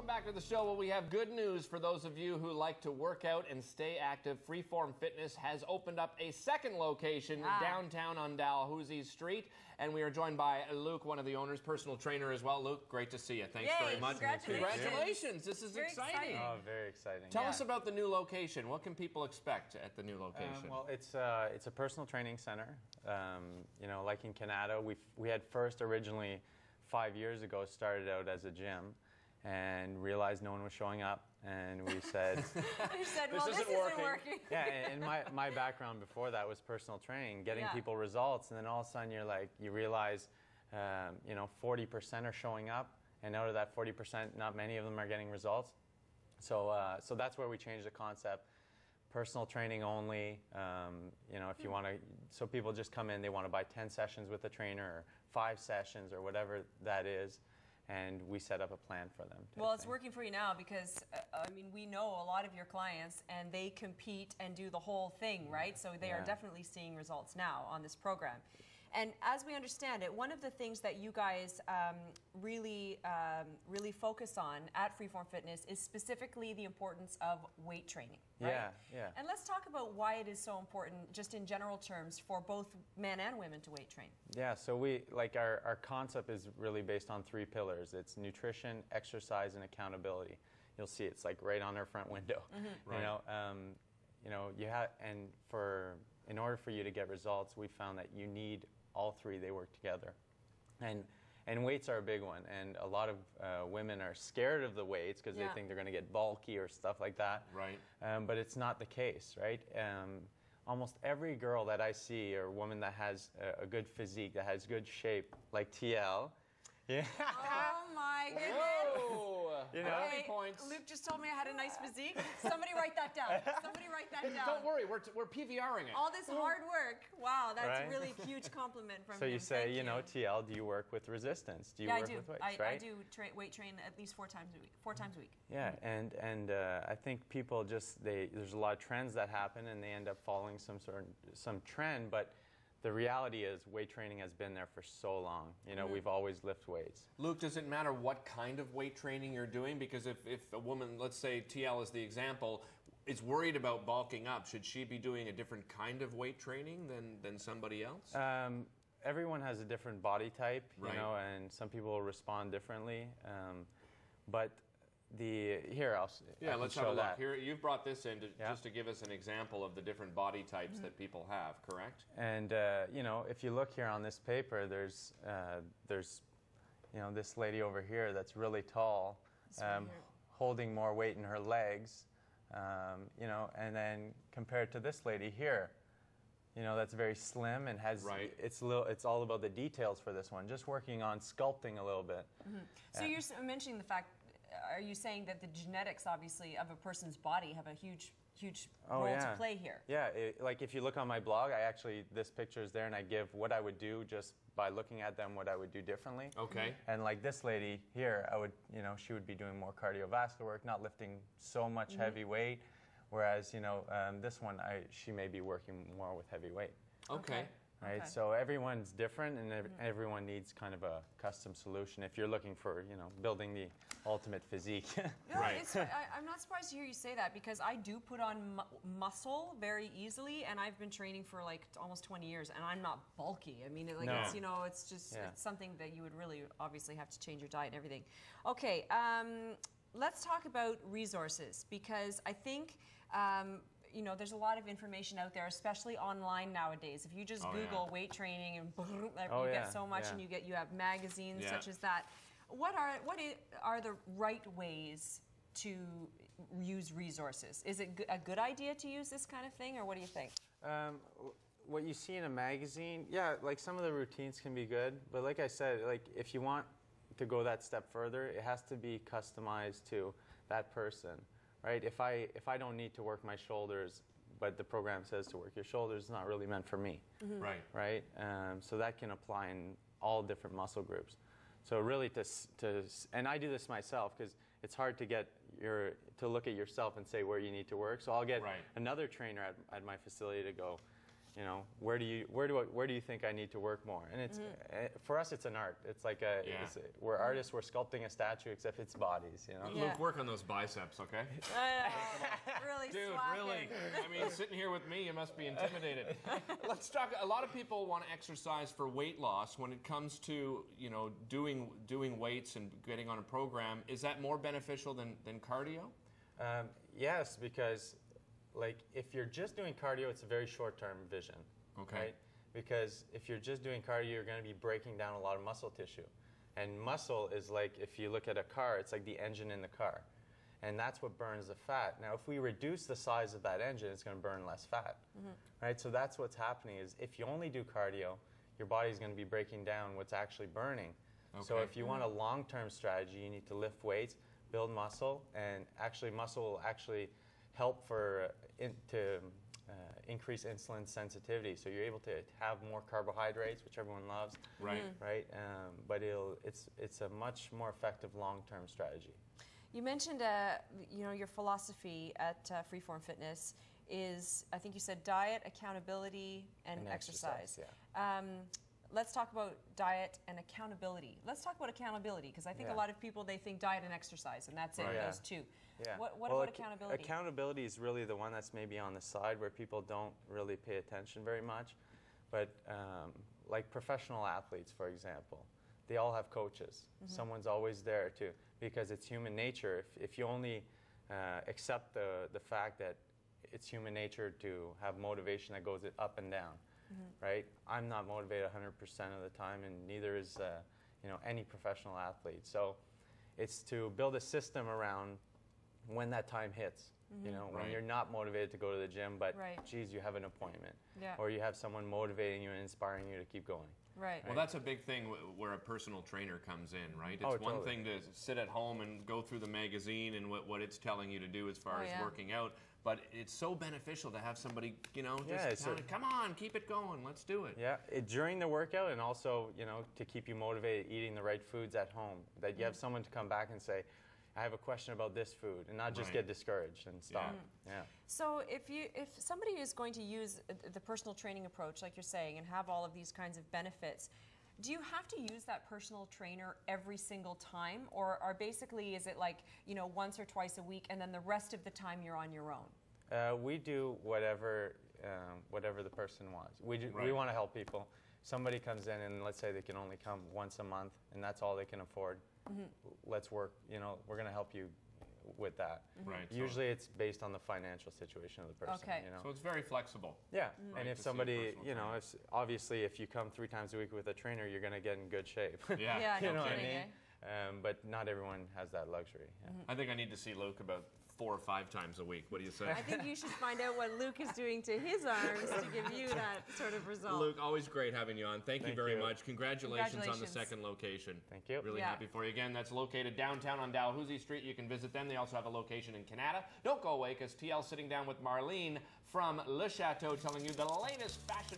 back to the show. Well, we have good news for those of you who like to work out and stay active. Freeform Fitness has opened up a second location downtown on Dalhousie Street. And we are joined by Luc, one of the owners, personal trainer as well. Luc, great to see you. Thanks very much. Congratulations. This is very exciting. Oh, very exciting. Tell us about the new location. What can people expect at the new location? Well, it's a personal training center. You know, like in Canada, we had first originally 5 years ago started out as a gym and realized no one was showing up, and we said, you said, well, this isn't working. Yeah, and my background before that was personal training, getting people results, and then all of a sudden you realize, you know, 40% are showing up, and out of that 40%, not many of them are getting results. So that's where we changed the concept. Personal training only, you know, if you want to, so people just come in, they want to buy 10 sessions with a trainer or 5 sessions or whatever that is, and we set up a plan for them. Well, it's working for you now because, I mean, we know a lot of your clients and they compete and do the whole thing, right? So they are definitely seeing results now on this program. And as we understand it, one of the things that you guys really focus on at Freeform Fitness is specifically the importance of weight training, right? Yeah. And let's talk about why it is so important, just in general terms, for both men and women to weight train. Yeah, so our concept is really based on 3 pillars. It's nutrition, exercise, and accountability. You'll see it's like right on our front window. Right. You know, in order for you to get results, we found that you need all 3. They work together, and weights are a big one. And a lot of women are scared of the weights because they think they're going to get bulky or stuff like that. Right. But it's not the case, right? Almost every girl that I see, or woman that has a good physique, that has good shape, like TL. Yeah. Oh my goodness. Whoa. You know? Okay, points. Luc just told me I had a nice physique. Somebody write that down. Somebody write that down. Don't worry, we're PVRing it. All this hard work. Wow, that's really a huge compliment from him. So you say, Thank you know, TL, do you work with resistance? Do you yeah, work I do. with weights, I right? do weight train at least 4 times a week. 4 times a week. Yeah, and I think people just, there's a lot of trends that happen and they end up following some trend, but the reality is weight training has been there for so long. You know, we've always lifted weights. Luc, does it matter what kind of weight training you're doing? Because if a woman, let's say TL is the example, is worried about bulking up, should she be doing a different kind of weight training than somebody else? Everyone has a different body type, you Right. know, and some people will respond differently. But let's have a look. Here, you've brought this in just to give us an example of the different body types that people have, correct? And you know, if you look here on this paper, there's you know, this lady over here that's really tall, holding more weight in her legs, you know, and then compared to this lady here, you know, that's very slim and has it's all about the details for this one, just working on sculpting a little bit. So you're mentioning the fact, are you saying that the genetics, obviously, of a person's body have a huge role to play here? Yeah, like if you look on my blog, this picture is there, and I give what I would do just by looking at them, what I would do differently. Okay. And like this lady here, you know, she would be doing more cardiovascular work, not lifting so much heavy weight, whereas, you know, this one, she may be working more with heavy weight. Okay. Right, so everyone's different, and everyone needs kind of a custom solution if you're looking for, you know, building the ultimate physique. I'm not surprised to hear you say that, because I do put on muscle very easily, and I've been training for like almost 20 years, and I'm not bulky. I mean, it's, you know, it's just it's something that you would really obviously have to change your diet and everything. Okay, let's talk about resources, because I think you know, there's a lot of information out there, especially online nowadays. If you just Google weight training, and you get so much, and you have magazines such as that. What are the right ways to use resources? Is it a good idea to use this kind of thing, or what do you think? What you see in a magazine, like some of the routines can be good, but like I said, like if you want to go that step further, it has to be customized to that person. Right? If I don't need to work my shoulders, but the program says to work your shoulders, it's not really meant for me. Right. Right? So that can apply in all different muscle groups. So really, and I do this myself because it's hard to look at yourself and say where you need to work. So I'll get another trainer at my facility to go, you know, where do you think I need to work more? And it's for us, it's an art. It's like we're artists. We're sculpting a statue, except it's bodies. You know. Luke, work on those biceps, okay? Really, dude, really. I mean, sitting here with me, you must be intimidated. Let's talk. A lot of people want to exercise for weight loss. When it comes to, you know, doing weights and getting on a program, is that more beneficial than cardio? Yes, because like if you're just doing cardio, it's a very short-term vision. Okay. Right? Because if you're just doing cardio, you're going to be breaking down a lot of muscle tissue. And muscle is like, if you look at a car, it's like the engine in the car. And that's what burns the fat. Now, if we reduce the size of that engine, it's going to burn less fat. Right? So that's what's happening is if you only do cardio, your body's going to be breaking down what's actually burning. Okay. So if you want a long-term strategy, you need to lift weights, build muscle, and actually muscle will actually help to increase insulin sensitivity. So you're able to have more carbohydrates, which everyone loves. Right. Right. But it's a much more effective long-term strategy. You mentioned, you know, your philosophy at Freeform Fitness is, I think you said, diet, accountability, and exercise. Yeah. Let's talk about diet and accountability. Let's talk about accountability, because I think a lot of people, they think diet and exercise, and that's it, those two. Yeah. What about accountability? Accountability is really the one that's maybe on the side where people don't really pay attention very much. But like professional athletes, for example, they all have coaches. Someone's always there too, because it's human nature. If you only accept the fact that it's human nature to have motivation that goes up and down, right? I'm not motivated 100% of the time, and neither is you know, any professional athlete. So it's to build a system around when that time hits. You know, when you're not motivated to go to the gym, but geez, you have an appointment, or you have someone motivating you and inspiring you to keep going. Right. Well, that's a big thing where a personal trainer comes in, right? It's one thing to sit at home and go through the magazine and what it's telling you to do as far as working out, but it's so beneficial to have somebody, you know, just come on, keep it going, let's do it. Yeah, during the workout, and also, you know, to keep you motivated, eating the right foods at home, that you have someone to come back and say, I have a question about this food, and not just get discouraged and stop. Yeah. So if somebody is going to use the personal training approach, like you're saying, and have all of these kinds of benefits, do you have to use that personal trainer every single time, or basically is it like, you know, once or twice a week, and then the rest of the time you're on your own? We do whatever the person wants. We want to help people. Somebody comes in and let's say they can only come once a month, and that's all they can afford. Let's work, you know, we're going to help you with that. Right. Usually it's based on the financial situation of the person. Okay. You know? So it's very flexible. Yeah. And if somebody, you know, obviously if you come 3 times a week with a trainer, you're going to get in good shape. Yeah, you know what I mean? But not everyone has that luxury. I think I need to see Luke about 4 or 5 times a week. What do you say? I think you should find out what Luke is doing to his arms to give you that sort of result. Luke, always great having you on. Thank you very much. Congratulations on the second location. Thank you. Really happy for you. Again, that's located downtown on Dalhousie Street. You can visit them. They also have a location in Canada. Don't go away, because TL's sitting down with Marlene from Le Chateau telling you the latest fashion